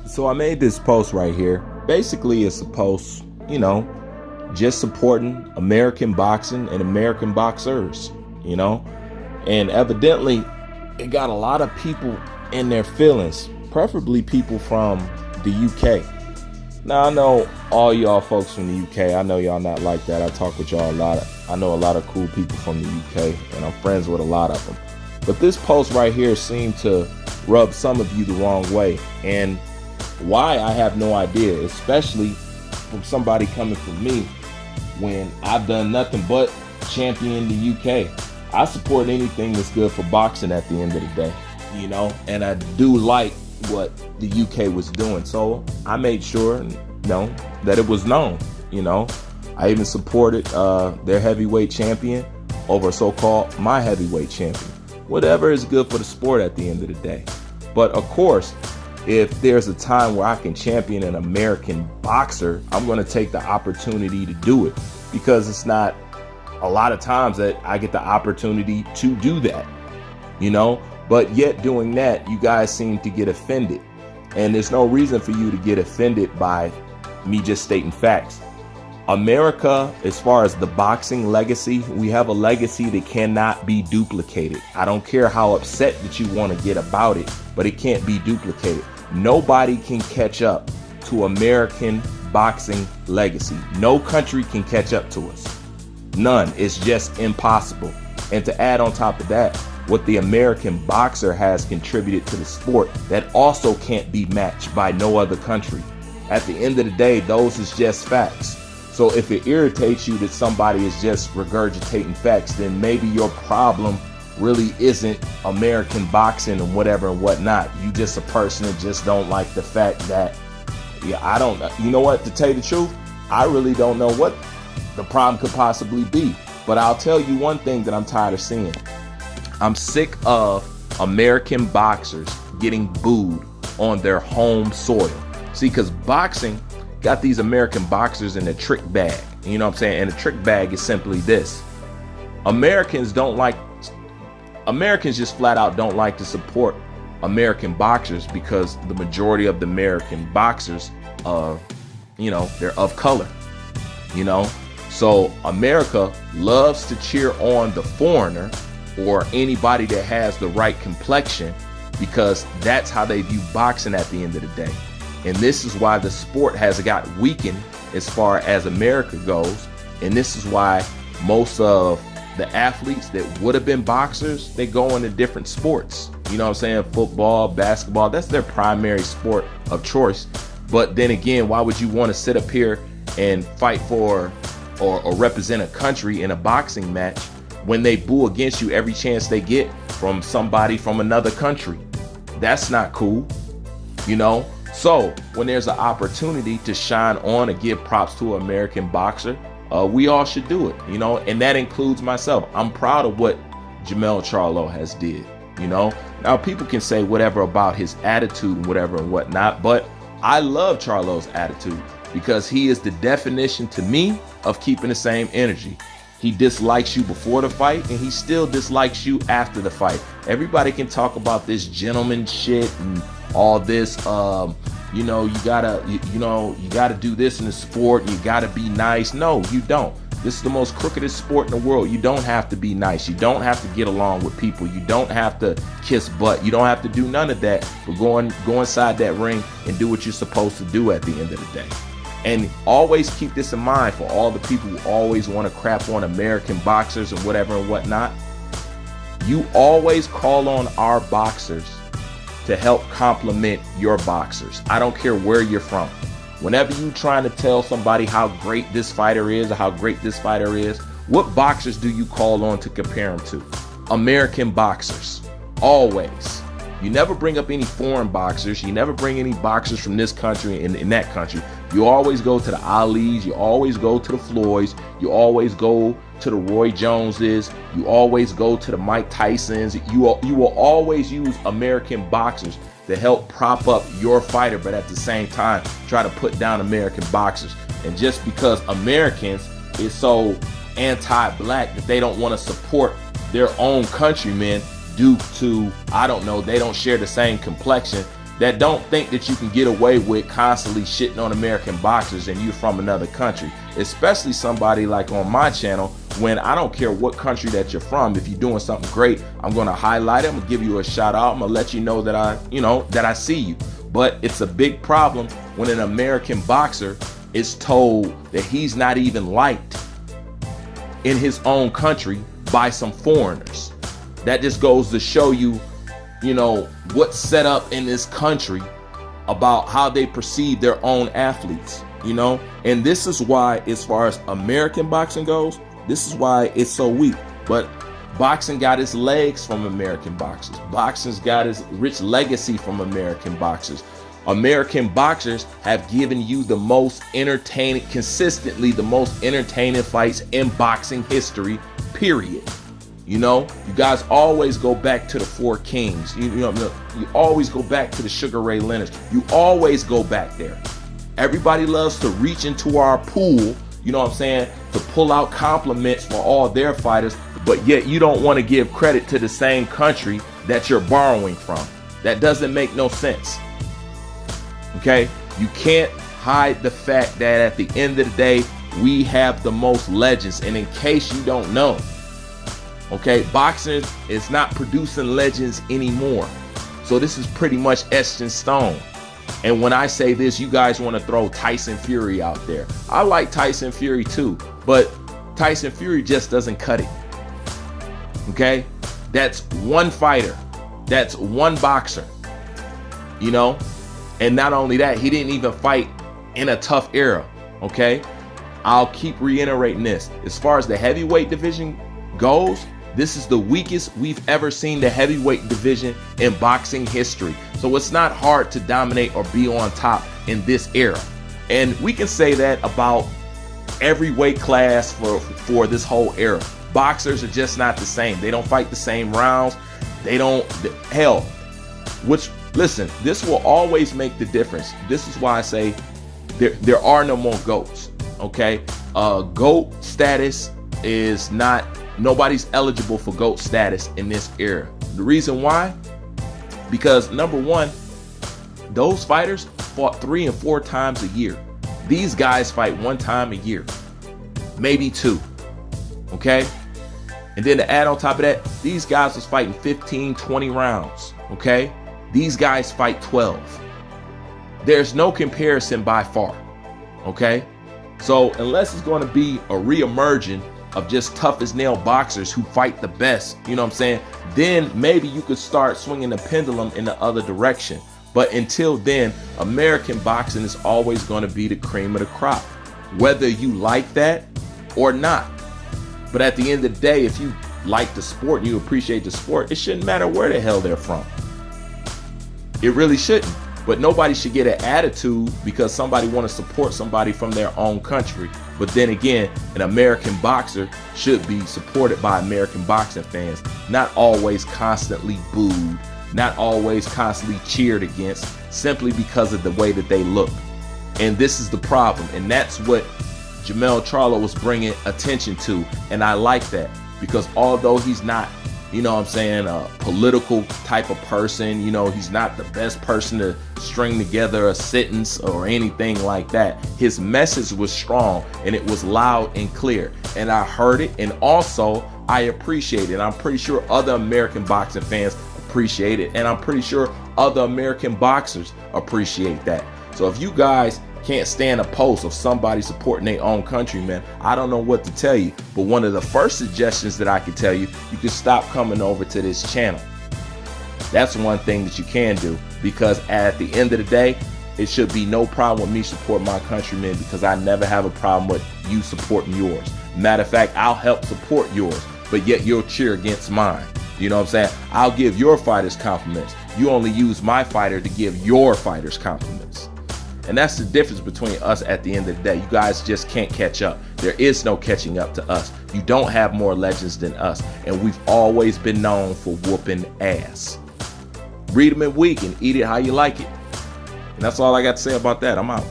So I made this post right here. Basically, it's a post, just supporting American boxing and American boxers, and evidently it got a lot of people in their feelings, preferably people from the UK. Now, I know all y'all folks from the UK. I know y'all not like that. I talk with y'all a lot. I know a lot of cool people from the UK, and I'm friends with a lot of them. But this post right here seemed to rub some of you the wrong way. And why, I have no idea, especially from somebody coming from me when I've done nothing but champion the UK. I support anything that's good for boxing at the end of the day, and I do like what the UK was doing. So I made sure, that it was known, I even supported their heavyweight champion over so-called my heavyweight champion. Whatever is good for the sport at the end of the day. But of course, if there's a time where I can champion an American boxer, I'm going to take the opportunity to do it, because it's not a lot of times that I get the opportunity to do that, but yet doing that, you guys seem to get offended. And there's no reason for you to get offended by me just stating facts. America, as far as the boxing legacy, we have a legacy that cannot be duplicated. I don't care how upset that you want to get about it, but it can't be duplicated. Nobody can catch up to American boxing legacy. No country can catch up to us. None. It's just impossible. And to add on top of that, what the American boxer has contributed to the sport, that also can't be matched by no other country. At the end of the day, those is just facts. So if it irritates you that somebody is just regurgitating facts, then maybe your problem really isn't American boxing and whatever and whatnot. You just a person that just don't like the fact that, you know what, to tell you the truth, I really don't know what the problem could possibly be. But I'll tell you one thing that I'm tired of seeing. I'm sick of American boxers getting booed on their home soil. See, because boxing got these American boxers in a trick bag. You know what I'm saying? And the trick bag is simply this. Americans just flat out don't like to support American boxers because the majority of the American boxers are, they're of color, So America loves to cheer on the foreigner or anybody that has the right complexion, because that's how they view boxing at the end of the day. And this is why the sport has got weakened as far as America goes. And this is why most of the athletes that would have been boxers, they go into different sports. You know what I'm saying? Football, basketball, that's their primary sport of choice. But then again, why would you want to sit up here and fight for or represent a country in a boxing match when they boo against you every chance they get from somebody from another country? That's not cool, So when there's an opportunity to shine on and give props to an American boxer, we all should do it, and that includes myself. I'm proud of what Jermell Charlo has did, Now people can say whatever about his attitude and whatever and whatnot, but I love Charlo's attitude because he is the definition to me of keeping the same energy. He dislikes you before the fight and he still dislikes you after the fight. Everybody can talk about this gentleman shit and all this, you gotta do this in the sport and you gotta be nice. No, you don't. This is the most crookedest sport in the world. You don't have to be nice. You don't have to get along with people. You don't have to kiss butt. You don't have to do none of that. But go inside that ring and do what you're supposed to do at the end of the day. And always keep this in mind for all the people who always want to crap on American boxers and whatever and whatnot. You always call on our boxers to help complement your boxers. I don't care where you're from. Whenever you trying to tell somebody how great this fighter is or how great this fighter is, what boxers do you call on to compare them to? American boxers. Always. You never bring up any foreign boxers. You never bring any boxers from this country and in that country. You always go to the Alis. You always go to the Floyds. You always go to the Roy Joneses. You always go to the Mike Tysons. You will always use American boxers to help prop up your fighter, but at the same time, try to put down American boxers. And just because Americans is so anti-black that they don't want to support their own countrymen due to, I don't know, they don't share the same complexion, that don't think that you can get away with constantly shitting on American boxers and you're from another country, especially somebody like on my channel, when I don't care what country that you're from. If you're doing something great, I'm going to highlight it. I'm going to give you a shout out. I'm going to let you know that I see you. But it's a big problem when an American boxer is told that he's not even liked in his own country by some foreigners. That just goes to show you, what's set up in this country about how they perceive their own athletes, and this is why, as far as American boxing goes, this is why it's so weak. But boxing got its legs from American boxers. Boxing's got its rich legacy from American boxers. American boxers have given you the most entertaining, consistently the most entertaining fights in boxing history, period. You guys always go back to the Four Kings. You always go back to the Sugar Ray Leonards. You always go back there. Everybody loves to reach into our pool, to pull out compliments for all their fighters, but yet you don't want to give credit to the same country that you're borrowing from. That doesn't make no sense. Okay? You can't hide the fact that at the end of the day, we have the most legends. And in case you don't know, okay, boxing is not producing legends anymore. So this is pretty much etched in stone. And when I say this, you guys want to throw Tyson Fury out there. I like Tyson Fury too, but Tyson Fury just doesn't cut it. Okay? That's one fighter. That's one boxer. And not only that, he didn't even fight in a tough era. Okay? I'll keep reiterating this. As far as the heavyweight division goes, this is the weakest we've ever seen the heavyweight division in boxing history. So it's not hard to dominate or be on top in this era. And we can say that about every weight class for this whole era. Boxers are just not the same. They don't fight the same rounds. Listen, this will always make the difference. This is why I say there are no more GOATs. Okay? GOAT status is not, nobody's eligible for GOAT status in this era. The reason why? Because number one, those fighters fought 3 and 4 times a year. These guys fight 1 time a year, maybe 2. Okay? And then to add on top of that, these guys was fighting 15, 20 rounds. Okay? These guys fight 12. There's no comparison by far. Okay? So unless it's going to be a reemerging of just tough as nail boxers who fight the best, then maybe you could start swinging the pendulum in the other direction. But until then, American boxing is always going to be the cream of the crop, whether you like that or not. But at the end of the day, if you like the sport and you appreciate the sport, it shouldn't matter where the hell they're from. It really shouldn't. But nobody should get an attitude because somebody want to support somebody from their own country. But then again, an American boxer should be supported by American boxing fans, not always constantly booed, not always constantly cheered against, simply because of the way that they look. And this is the problem. And that's what Jermell Charlo was bringing attention to. And I like that because although he's not, a political type of person, he's not the best person to string together a sentence or anything like that. His message was strong and it was loud and clear. And I heard it, and also I appreciate it. I'm pretty sure other American boxing fans appreciate it, and I'm pretty sure other American boxers appreciate that. So if you guys can't stand a post of somebody supporting their own country, man, I don't know what to tell you. But one of the first suggestions that I could tell you, you can stop coming over to this channel. That's one thing that you can do, because at the end of the day, it should be no problem with me supporting my countrymen, because I never have a problem with you supporting yours. Matter of fact, I'll help support yours, but yet you'll cheer against mine. You know what I'm saying? I'll give your fighters compliments. You only use my fighter to give your fighters compliments. And that's the difference between us at the end of the day. You guys just can't catch up. There is no catching up to us. You don't have more legends than us. And we've always been known for whooping ass. Read them in week and eat it how you like it. And that's all I got to say about that. I'm out.